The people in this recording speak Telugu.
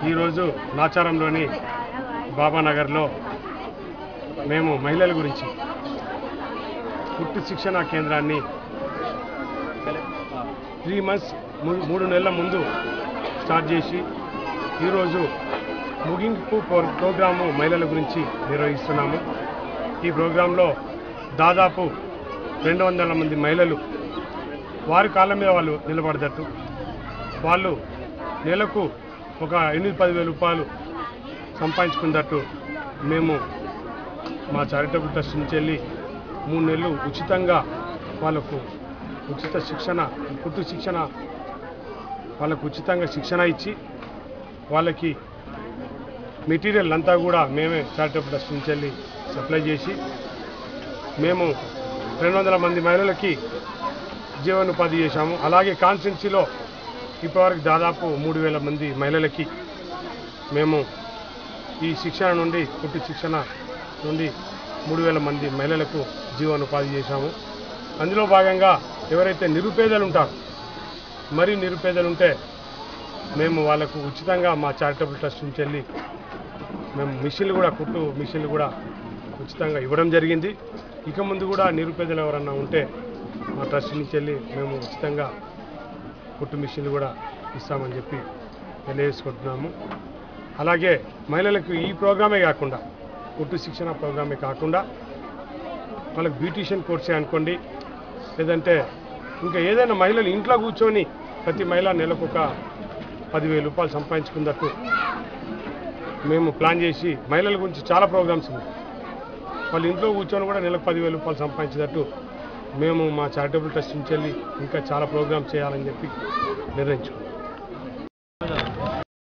ఈరోజు నాచారంలోని బాబానగర్లో మేము మహిళల గురించి కుట్టు శిక్షణా కేంద్రాన్ని 3 months 3 నెలల ముందు స్టార్ట్ చేసి ఈరోజు ముగింపు ప్రోగ్రాము మహిళల గురించి నిర్వహిస్తున్నాము. ఈ ప్రోగ్రాంలో దాదాపు 200 మంది మహిళలు వారి కాళ్ళ మీద వాళ్ళు నిలబడదట్టు, వాళ్ళు నెలకు ఒక 8-10 వేల రూపాయలు సంపాదించుకున్నట్టు మేము మా చారిటబుల్ ట్రస్ట్ నుంచి వెళ్ళి 3 నెలలు ఉచితంగా వాళ్ళకు ఉచిత శిక్షణ, కుట్టు శిక్షణ, వాళ్ళకు ఉచితంగా శిక్షణ ఇచ్చి వాళ్ళకి మెటీరియల్ అంతా కూడా మేమే చారిటబుల్ ట్రస్ట్ నుంచి వెళ్ళి సప్లై చేసి మేము 200 మంది మహిళలకి జీవనోపాధి చేశాము. అలాగే కాన్స్టిట్యున్సీలో ఇప్పటివరకు దాదాపు 3000 మంది మహిళలకి మేము ఈ శిక్షణ నుండి, కుట్టు శిక్షణ నుండి 3000 మంది మహిళలకు జీవనోపాధి చేశాము. అందులో భాగంగా ఎవరైతే నిరుపేదలు ఉంటారో, మరీ నిరుపేదలు ఉంటే మేము వాళ్ళకు ఉచితంగా మా చారిటబుల్ ట్రస్ట్ నుంచి వెళ్ళి మేము మిషన్లు కూడా, కుట్టు మిషన్లు కూడా ఉచితంగా ఇవ్వడం జరిగింది. ఇక ముందు కూడా నిరుపేదలు ఎవరన్నా ఉంటే మా ట్రస్ట్ నుంచి వెళ్ళి మేము ఉచితంగా కుట్టు మిషన్లు కూడా ఇస్తామని చెప్పి తెలియజేసుకుంటున్నాము. అలాగే మహిళలకు ఈ ప్రోగ్రామే కాకుండా, కుట్టు శిక్షణ ప్రోగ్రామే కాకుండా వాళ్ళకి బ్యూటీషియన్ కోర్సే అనుకోండి, లేదంటే ఇంకా ఏదైనా మహిళలు ఇంట్లో కూర్చొని ప్రతి మహిళ నెలకు ఒక 10,000 రూపాయలు సంపాదించుకున్నట్టు మేము ప్లాన్ చేసి, మహిళల గురించి చాలా ప్రోగ్రామ్స్ ఉన్నాయి, వాళ్ళు ఇంట్లో కూర్చొని కూడా నెలకు 10,000 రూపాయలు సంపాదించేటట్టు మేము మా చారిటబుల్ ట్రస్ట్ నుంచి వెళ్ళి ఇంకా చాలా ప్రోగ్రామ్స్ చేయాలని చెప్పి నిర్ణయించుకున్నాం.